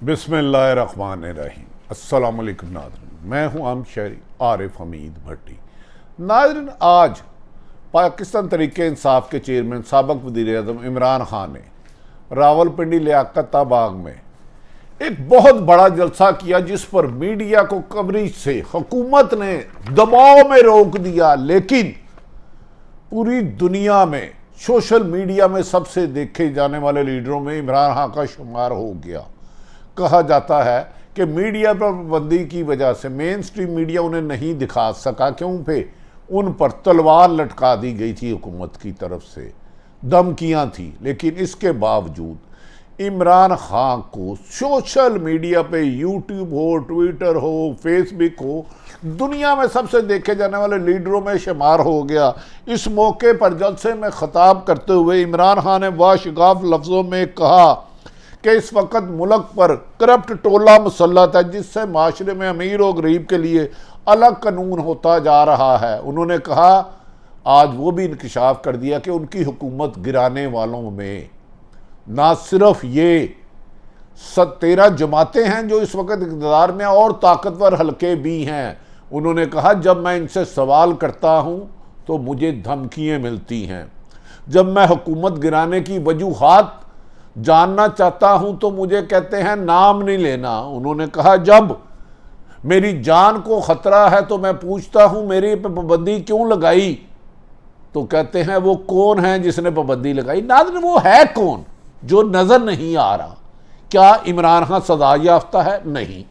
बिस्मिल्लाहिर्रहमानिर्रहीम। अस्सलाम वालेकुम नाज़रीन, मैं हूं आम शहरी आरिफ हमीद भट्टी। नाज़रीन, आज पाकिस्तान तहरीक इंसाफ के चेयरमैन साबिक़ वज़ीर-ए-आज़म इमरान खान ने रावलपिंडी लियाकत बाग में एक बहुत बड़ा जलसा किया, जिस पर मीडिया को कवरेज से हुकूमत ने दबाव में रोक दिया। लेकिन पूरी दुनिया में सोशल मीडिया में सबसे देखे जाने वाले लीडरों में इमरान खान का शुमार हो गया। कहा जाता है कि मीडिया पर पाबंदी की वजह से मेन स्ट्रीम मीडिया उन्हें नहीं दिखा सका, क्योंकि उन पर तलवार लटका दी गई थी हुकूमत की तरफ से, धमकियां थी। लेकिन इसके बावजूद इमरान खान को सोशल मीडिया पे यूट्यूब हो, ट्विटर हो, फेसबुक हो, दुनिया में सबसे देखे जाने वाले लीडरों में शुमार हो गया। इस मौके पर जलसे में खिताब करते हुए इमरान खान ने वाशिगाफ लफ्ज़ों में कहा कि इस वक्त मुल्क पर करप्ट टोला मुसल्लत है, जिससे माशरे में अमीर और गरीब के लिए अलग कानून होता जा रहा है। उन्होंने कहा, आज वो भी इंकशाफ कर दिया कि उनकी हुकूमत गिराने वालों में ना सिर्फ ये 13 जमातें हैं जो इस वक्त इक़्तिदार में, और ताकतवर हलके भी हैं। उन्होंने कहा, जब मैं इनसे सवाल करता हूं तो मुझे धमकियां मिलती हैं, जब मैं हुकूमत गिराने की वजूहात जानना चाहता हूं तो मुझे कहते हैं नाम नहीं लेना। उन्होंने कहा, जब मेरी जान को खतरा है तो मैं पूछता हूं मेरी पे पाबंदी क्यों लगाई, तो कहते हैं वो कौन है जिसने पाबंदी लगाई। नाज़रीन, वो है कौन जो नजर नहीं आ रहा? क्या इमरान खान सजा याफ्ता है? नहीं।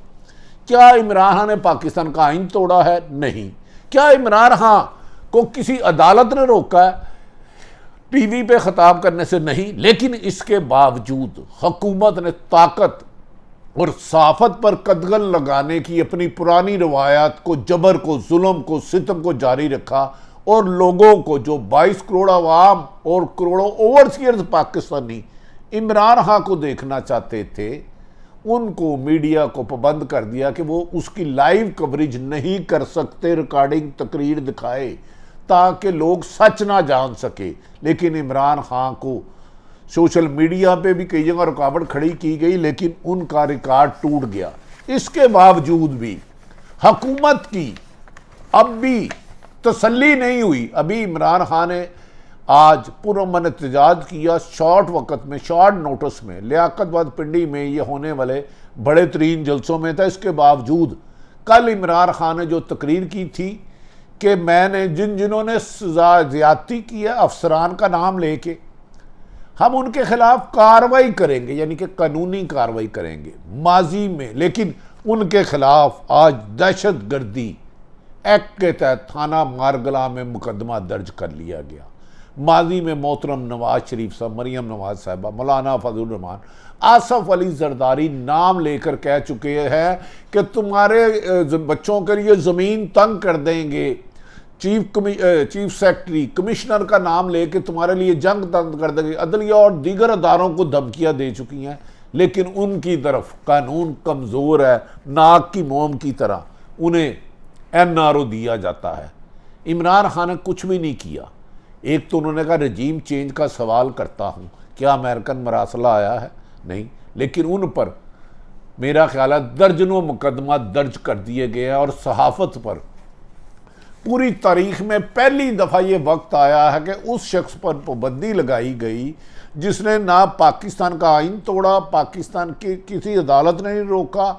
क्या इमरान खान ने पाकिस्तान का आइन तोड़ा है? नहीं। क्या इमरान खान को किसी अदालत ने रोका है टीवी पे खिताब करने से? नहीं। लेकिन इसके बावजूद हुकूमत ने ताकत और साफत पर कदगन लगाने की अपनी पुरानी रवायात को, जबर को, जुल्म को, सितम को जारी रखा, और लोगों को, जो 22 करोड़ आवाम और करोड़ों ओवरसीयर्स पाकिस्तानी इमरान खान को देखना चाहते थे, उनको मीडिया को पाबंद कर दिया कि वो उसकी लाइव कवरेज नहीं कर सकते, रिकॉर्डिंग तकरीर दिखाए, ताकि लोग सच ना जान सके। लेकिन इमरान खान को सोशल मीडिया पे भी कई जगह रुकावट खड़ी की गई, लेकिन उनका रिकॉर्ड टूट गया। इसके बावजूद भी हुकूमत की अब भी तसल्ली नहीं हुई। अभी इमरान खान ने आज पुरअमन एहतजाज किया, शॉर्ट वक्त में, शॉर्ट नोटिस में, लियाकत पिंडी में ये होने वाले बड़े तरीन जलसों में था। इसके बावजूद कल इमरान खान ने जो तकरीर की थी कि मैंने जिन्होंने ज्यादती की है अफसरान का नाम लेके, हम उनके खिलाफ कार्रवाई करेंगे, यानी कि कानूनी कार्रवाई करेंगे माजी में। लेकिन उनके खिलाफ आज दहशत गर्दी एक्ट के तहत थाना मारगला में मुकदमा दर्ज कर लिया गया। माजी में मोहतरम नवाज शरीफ साहब, मरियम नवाज साहिबा, मौलाना फजल रहमान, आसफ अली जरदारी नाम लेकर कह चुके हैं कि तुम्हारे बच्चों के लिए ज़मीन तंग कर देंगे। चीफ सेक्रेटरी, कमिश्नर का नाम लेके तुम्हारे लिए जंग तंग कर देंगे। अदलिया और दीगर अदारों को धमकियां दे चुकी हैं, लेकिन उनकी तरफ कानून कमज़ोर है, नाक की मोम की तरह उन्हें NRO दिया जाता है। इमरान खान ने कुछ भी नहीं किया। एक तो उन्होंने कहा रजीम चेंज का सवाल करता हूँ, क्या अमेरिकन मरासला आया है? नहीं। लेकिन उन पर मेरा ख्याल है दर्जनों मुकदमा दर्ज कर दिए गए हैं, और सहाफ़त पर पूरी तारीख में पहली दफ़ा ये वक्त आया है कि उस शख्स पर पाबंदी लगाई गई जिसने ना पाकिस्तान का आइन तोड़ा, पाकिस्तान की किसी अदालत ने नहीं रोका,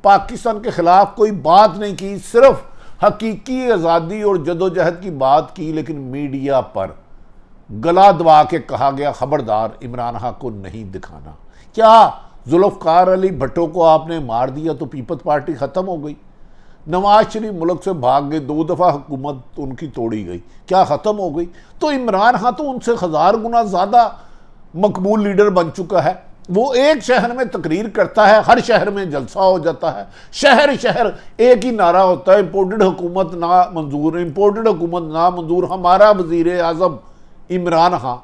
पाकिस्तान के ख़िलाफ़ कोई बात नहीं की, सिर्फ हकीकी आज़ादी और जदोजहद की बात की। लेकिन मीडिया पर गला दबा के कहा गया, खबरदार इमरान खान को नहीं दिखाना। क्या जुल्फ़िकार अली भट्टो को आपने मार दिया तो पीपल्स पार्टी ख़त्म हो गई? नवाज शरीफ मुल्क से भाग गए, 2 दफ़ा हुकूमत उनकी तोड़ी गई, क्या ख़त्म हो गई? तो इमरान खान तो उनसे 1000 गुना ज़्यादा मकबूल लीडर बन चुका है। वो एक शहर में तकरीर करता है, हर शहर में जलसा हो जाता है, शहर शहर एक ही नारा होता है, इम्पोर्टेड हुकूमत ना मंजूर, इम्पोर्टेड हुकूमत ना मंजूर, हमारा वज़ीर आज़म इमरान खान।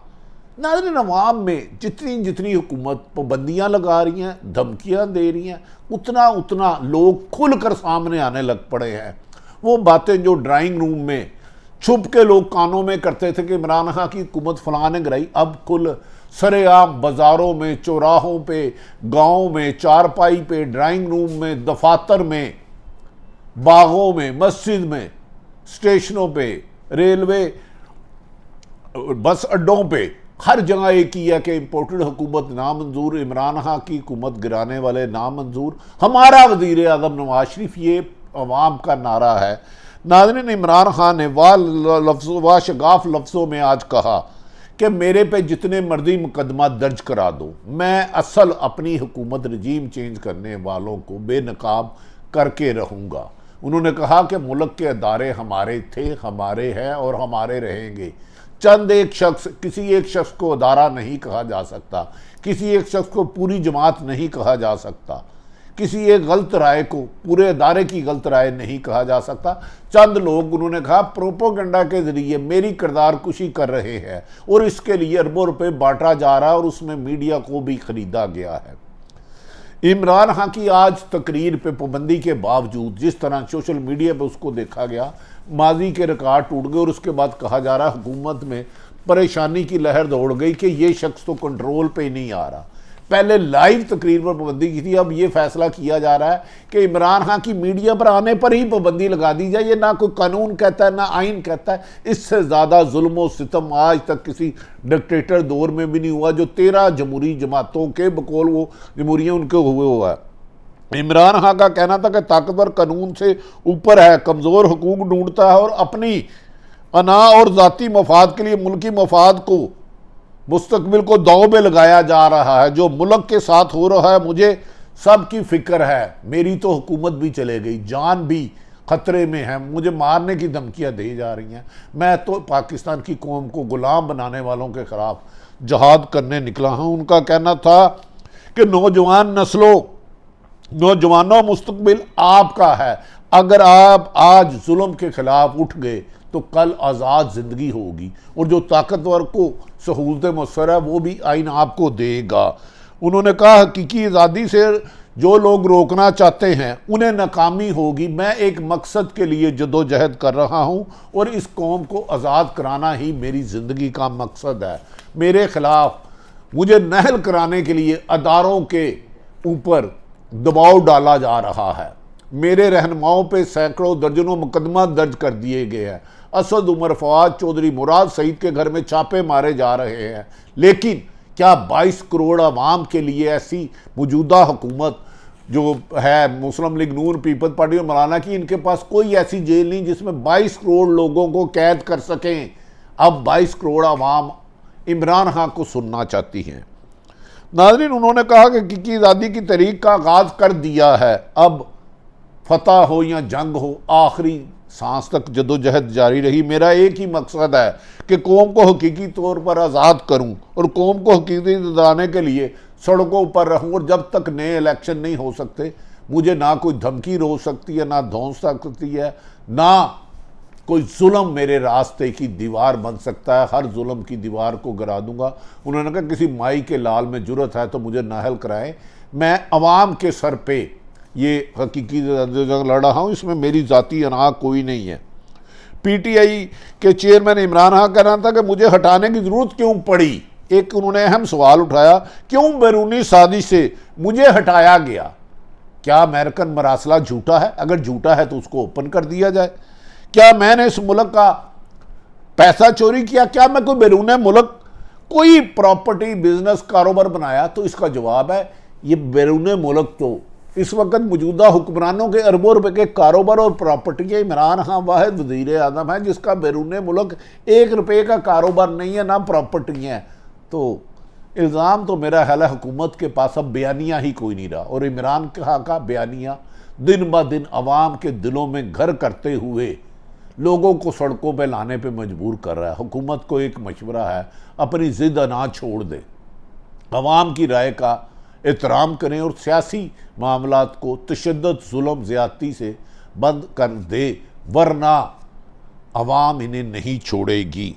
नाज़रीन, अवाम में जितनी जितनी हुकूमत पाबंदियाँ लगा रही हैं, धमकियाँ दे रही हैं, उतना उतना लोग खुल कर सामने आने लग पड़े हैं। वो बातें जो ड्राइंग रूम में छुप के लोग कानों में करते थे कि इमरान खान की हुकूमत फलां ने गिराई, अब खुल सरेआम बाज़ारों में, चौराहों पे, गाँव में, चारपाई पे, ड्राइंग रूम में, दफातर में, बागों में, मस्जिद में, स्टेशनों पे, रेलवे, बस अड्डों पे, हर जगह एक ही है कि इम्पोर्टेड हुकूमत नामंजूर, इमरान खान की हुकूमत गिराने वाले नामंजूर, हमारा वज़ीर आज़म नवाज शरीफ, ये अवाम का नारा है। नाज़रीन, इमरान खान ने वाह शगाफ लफ्ज़ों में आज कहा कि मेरे पे जितने मर्जी मुकदमा दर्ज करा दो, मैं असल अपनी हुकूमत रजीम चेंज करने वालों को बेनकाब करके रहूँगा। उन्होंने कहा कि मुल्क के अदारे हमारे थे, हमारे हैं और हमारे रहेंगे। चंद एक शख्स, किसी एक शख्स को अदारा नहीं कहा जा सकता, किसी एक शख्स को पूरी जमात नहीं कहा जा सकता, किसी एक गलत राय को पूरे अदारे की गलत राय नहीं कहा जा सकता। चंद लोग, उन्होंने कहा, प्रोपोगंडा के जरिए मेरी किरदार कुशी कर रहे हैं और इसके लिए अरबों रुपए बांटा जा रहा है और उसमें मीडिया को भी खरीदा गया है। इमरान खान की आज तकरीर पे पाबंदी के बावजूद जिस तरह सोशल मीडिया पे उसको देखा गया, माजी के रिकॉर्ड टूट गए और उसके बाद कहा जा रहा है हुकूमत में परेशानी की लहर दौड़ गई कि ये शख्स तो कंट्रोल पे नहीं आ रहा। पहले लाइव तकरीर पर पाबंदी की थी, अब ये फैसला किया जा रहा है कि इमरान खान की मीडिया पर आने पर ही पाबंदी लगा दी जाए। ये ना कोई कानून कहता है, ना आइन कहता है। इससे ज़्यादा जुल्म और सितम आज तक किसी डिक्टेटर दौर में भी नहीं हुआ, जो 13 जमहूरी जमातों के बकौल वो जमहूरियाँ उनके हुए हुआ है। इमरान खान का कहना था कि ताकतवर कानून से ऊपर है, कमज़ोर हुकूक ढूंढता है और अपनी अना और ज़ाती मफाद के लिए मुल्की मफाद को, मुस्तकबिल को दांव पे लगाया जा रहा है। जो मुल्क के साथ हो रहा है मुझे सब की फिक्र है। मेरी तो हुकूमत भी चले गई, जान भी खतरे में है, मुझे मारने की धमकियां दी जा रही हैं। मैं तो पाकिस्तान की कौम को गुलाम बनाने वालों के खिलाफ जहाद करने निकला हूं। उनका कहना था कि नौजवानों मुस्तकबिल आपका है। अगर आप आज जुल्म के खिलाफ उठ गए तो कल आज़ाद ज़िंदगी होगी और जो ताकतवर को सहूलतें मुयस्सर है वो भी आइन आपको देगा। उन्होंने कहा हकीकी आज़ादी से जो लोग रोकना चाहते हैं उन्हें नाकामी होगी। मैं एक मकसद के लिए जदोजहद कर रहा हूं और इस कौम को आज़ाद कराना ही मेरी ज़िंदगी का मकसद है। मेरे खिलाफ मुझे नहल कराने के लिए अदारों के ऊपर दबाव डाला जा रहा है। मेरे रहनुमाओं पे सैकड़ों दर्जनों मुकदमा दर्ज कर दिए गए हैं। असद उमर, फवाद चौधरी, मुराद सईद के घर में छापे मारे जा रहे हैं। लेकिन क्या 22 करोड़ आवाम के लिए ऐसी मौजूदा हुकूमत जो है मुस्लिम लीग नून, पीपल्स पार्टी और मौलाना की, इनके पास कोई ऐसी जेल नहीं जिसमें 22 करोड़ लोगों को कैद कर सकें। अब 22 करोड़ आवाम इमरान खान को सुनना चाहती हैं। नाज़रीन, उन्होंने कहा कि आज़ादी की तहरीक का आगाज़ कर दिया है। अब फतह हो या जंग हो, आखिरी सांस तक जदोजहद जारी रही। मेरा एक ही मकसद है कि कौम को हकीकी तौर पर आज़ाद करूं और कौम को हकीकी दिलाने के लिए सड़कों पर रहूं। और जब तक नए इलेक्शन नहीं हो सकते, मुझे ना कोई धमकी रोक सकती है, ना धौंस सकती है, ना कोई जुल्म मेरे रास्ते की दीवार बन सकता है। हर जुल्म की दीवार को गिरा दूंगा। उन्होंने कहा किसी माई के लाल में जुर्रत है तो मुझे नाहल कराएं। मैं अवाम के सर पे ये हकीकी जंग लड़ रहा हूँ, इसमें मेरी ज़ाती अना कोई नहीं है। पीटीआई के चेयरमैन इमरान खान कहना था कि मुझे हटाने की ज़रूरत क्यों पड़ी। एक उन्होंने अहम सवाल उठाया, क्यों बैरूनी साजिश से मुझे हटाया गया। क्या अमेरिकन मरासला झूठा है? अगर झूठा है तो उसको ओपन कर दिया जाए। क्या मैंने इस मुल्क का पैसा चोरी किया? क्या मैं कोई बैरून मुल्क कोई प्रॉपर्टी, बिजनेस, कारोबार बनाया? तो इसका जवाब है ये बैरून मुल्क तो इस वक्त मौजूदा हुक्मरानों के अरबों रुपए के कारोबार और प्रॉपर्टी के इमरान खान वाहिद वज़ीर आज़म है जिसका बैरून मुल्क 1 रुपये का कारोबार नहीं है, ना प्रॉपर्टी है। तो इल्ज़ाम तो मेरा ख्याल है हुकूमत के पास अब बयानिया ही कोई नहीं रहा और इमरान खान का बयानिया दिन ब दिन अवाम के दिलों में घर करते हुए लोगों को सड़कों पर लाने पर मजबूर कर रहा है। हुकूमत को एक मशवरा है, अपनी ज़िद ना छोड़ दे, अवाम की राय का एहतराम करें और सियासी मामलात को तशद्दुद, जुल्म, ज़्यादती से बंद कर दे, वरना अवाम इन्हें नहीं छोड़ेगी।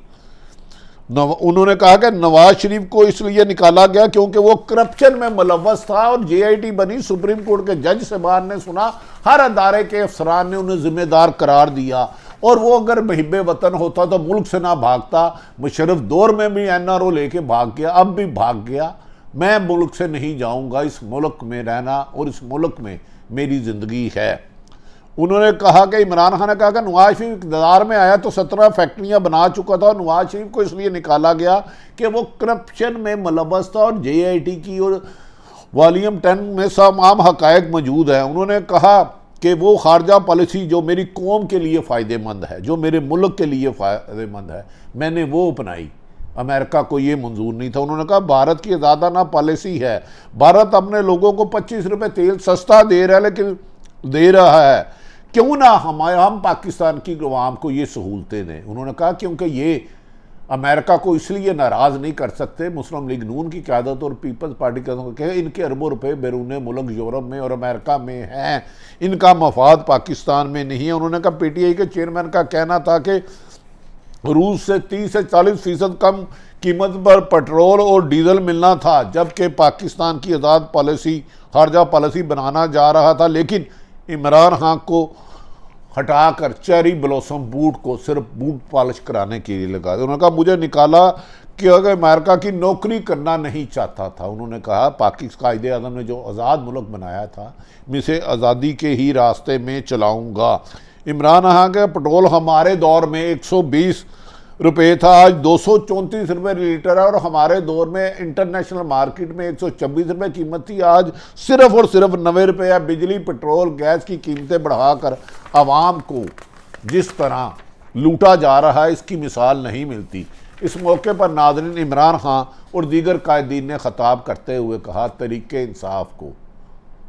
उन्होंने कहा कि नवाज शरीफ को इसलिए निकाला गया क्योंकि वो करप्शन में मुलव्वस था और जेआईटी बनी। सुप्रीम कोर्ट के जज साहबान ने सुना, हर अदारे के अफसरान ने उन्हें जिम्मेदार करार दिया और वो अगर मुहिब वतन होता तो मुल्क से ना भागता। मुशर्रफ दौर में भी NRO लेके भाग गया, अब भी भाग गया। मैं मुल्क से नहीं जाऊंगा, इस मुल्क में रहना और इस मुल्क में मेरी ज़िंदगी है। उन्होंने कहा कि इमरान खान ने कहा कि नवाज शरीफ इक़्तिदार में आया तो 17 फैक्ट्रियां बना चुका था और नवाज शरीफ को इसलिए निकाला गया कि वो करप्शन में मुलव्वस था और JIT की और वॉल्यूम 10 में तमाम हक़ाइक़ मौजूद हैं। उन्होंने कहा कि वो खारजा पॉलिसी जो मेरी कौम के लिए फ़ायदेमंद है, जो मेरे मुल्क के लिए फ़ायदेमंद है, मैंने वो अपनाई। अमेरिका को ये मंजूर नहीं था। उन्होंने कहा भारत की आज़ादाना पॉलिसी है, भारत अपने लोगों को 25 रुपये तेल सस्ता दे रहा है, लेकिन दे रहा है, क्यों ना हम पाकिस्तान की अवाम को ये सहूलतें दें। उन्होंने कहा क्योंकि ये अमेरिका को इसलिए नाराज़ नहीं कर सकते, मुस्लिम लीग नून की क़यादत और पीपल्स पार्टी की क़यादत, इनके अरबों रुपए बैरून मुल्क यूरोप में और अमेरिका में हैं, इनका मफाद पाकिस्तान में नहीं है। उन्होंने कहा PTI के चेयरमैन का कहना था कि रूस से 30 से 40% कम कीमत पर पेट्रोल और डीजल मिलना था, जबकि पाकिस्तान की आज़ाद पॉलिसी खारजा पॉलिसी बनाना जा रहा था, लेकिन इमरान खान को हटाकर चेरी ब्लॉसम बूट को सिर्फ बूट पॉलिश कराने के लिए लगा दिया। उन्होंने कहा मुझे निकाला कि अगर अमेरिका की नौकरी करना नहीं चाहता था। उन्होंने कहा पाकिस्तान कायदे आज़म ने जो आज़ाद मुल्क बनाया था, मैं इसे आज़ादी के ही रास्ते में चलाऊँगा। इमरान खान के पेट्रोल हमारे दौर में 120 रुपये था, आज 234 रुपये लीटर है और हमारे दौर में इंटरनेशनल मार्केट में 126 रुपये कीमत थी, आज सिर्फ और सिर्फ 90 रुपये है। बिजली पेट्रोल गैस की कीमतें बढ़ाकर आवाम को जिस तरह लूटा जा रहा है, इसकी मिसाल नहीं मिलती। इस मौके पर नाज़रीन इमरान खान और दीगर कायदीन ने खिताब करते हुए कहा तरीके इंसाफ को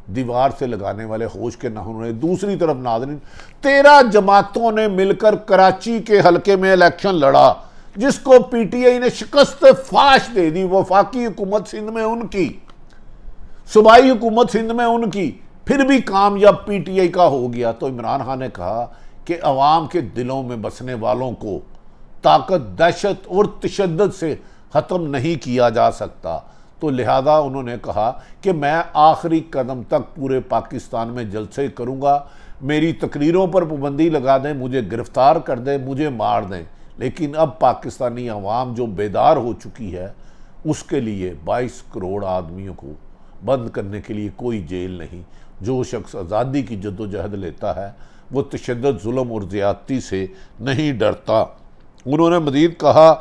दीवार से लगाने वाले होश के ना होने। दूसरी तरफ नाज़रीन 13 जमातों ने मिलकर कराची के हलके में इलेक्शन लड़ा, जिसको PTI ने शिकस्त फाश दे दी। वफाकी हुकूमत सिंध में उनकी, सूबाई हुकूमत सिंध में उनकी, फिर भी कामयाब PTI का हो गया। तो इमरान खान ने कहा कि अवाम के दिलों में बसने वालों को ताकत, दहशत और तशद्दुद से ख़त्म नहीं किया जा सकता। तो लिहाजा उन्होंने कहा कि मैं आखिरी कदम तक पूरे पाकिस्तान में जलसे करूंगा, मेरी तकरीरों पर पाबंदी लगा दें, मुझे गिरफ्तार कर दें, मुझे मार दें, लेकिन अब पाकिस्तानी अवाम जो बेदार हो चुकी है, उसके लिए 22 करोड़ आदमियों को बंद करने के लिए कोई जेल नहीं। जो शख्स आज़ादी की जद्दोजहद लेता है वो तशद्दुद, जुल्म और ज़्यादती से नहीं डरता। उन्होंने मज़ीद कहा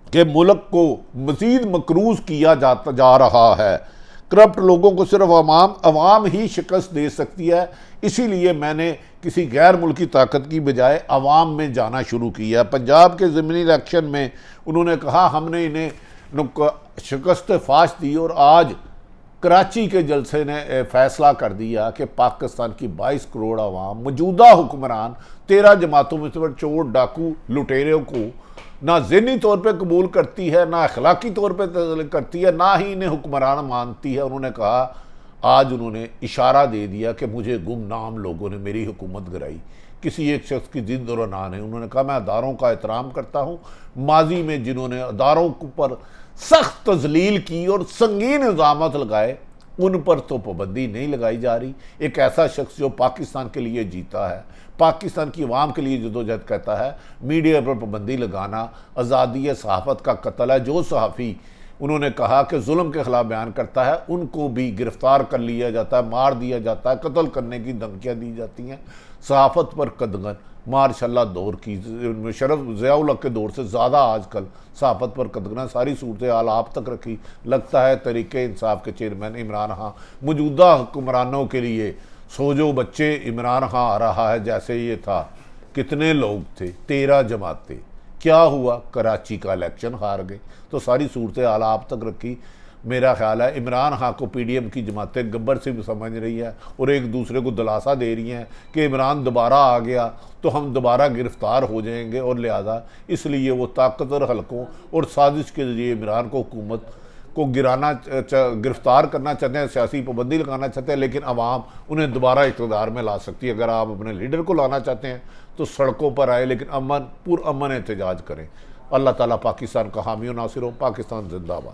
कि मुल्क को मज़ीद मकरूज़ किया जा रहा है, करप्ट लोगों को सिर्फ अवाम ही शिकस्त दे सकती है, इसीलिए मैंने किसी गैर मुल्की ताकत की बजाय अवाम में जाना शुरू किया। पंजाब के ज़मीनी इलेक्शन में उन्होंने कहा हमने इन्हें शिकस्त फाश दी और आज कराची के जलसे ने फैसला कर दिया कि पाकिस्तान की 22 करोड़ अवाम मौजूदा हुक्मरान 13 जमातों में से चोर, डाकू, लुटेरों को ना ज़हनी तौर पे कबूल करती है, ना अखलाकी तौर पे करती है, ना ही इन्हें हुक्मरान मानती है। उन्होंने कहा आज उन्होंने इशारा दे दिया कि मुझे गुमनाम लोगों ने मेरी हुकूमत गिराई, किसी एक शख्स की जिद और अना नहीं। उन्होंने कहा मैं अदारों का एहतराम करता हूँ, माजी में जिन्होंने अदारों पर सख्त तजलील की और संगीन इल्ज़ामात लगाए उन पर तो पाबंदी नहीं लगाई जा रही। एक ऐसा शख्स जो पाकिस्तान के लिए जीता है, पाकिस्तान की आवाम के लिए जदोजहद कहता है, मीडिया पर पाबंदी लगाना आज़ादी सहाफ़त का कत्ल है। जो सहाफ़ी उन्होंने कहा कि जुल्म के खिलाफ बयान करता है उनको भी गिरफ्तार कर लिया जाता है, मार दिया जाता है, कत्ल करने की धमकियाँ दी जाती हैं। सहाफ़त पर कदगन माशाल्लाह दौर की मुशर्रफ ज़िया-उल हक़ के दौर से ज़्यादा आजकल सहाफ़त पर कदगना सारी सूरत हाल आप तक रखी। लगता है तरीके इंसाफ के चेयरमैन इमरान खान मौजूदा हुक्मरानों के लिए सोजो बच्चे इमरान खान आ रहा है जैसे ये था। कितने लोग थे, 13 जमातें, क्या हुआ, कराची का इलेक्शन हार गए। तो सारी सूरत हाल आप तक रखी। मेरा ख्याल है इमरान खान को PDM की जमातें गब्बर से भी समझ रही है और एक दूसरे को दिलासा दे रही हैं कि इमरान दोबारा आ गया तो हम दोबारा गिरफ्तार हो जाएंगे, और लिहाजा इसलिए वो ताकतवर हलकों और साजिश के ज़रिए इमरान को हुकूमत को गिरफ्तार करना चाहते हैं, सियासी पाबंदी लगाना चाहते हैं, लेकिन आवाम उन्हें दोबारा इक़्तिदार में ला सकती है। अगर आप अपने लीडर को लाना चाहते हैं तो सड़कों पर आए, लेकिन पुरअमन एहतजाज करें। अल्लाह ताला पाकिस्तान का हामी और नासिर हो। पाकिस्तान जिंदाबाद।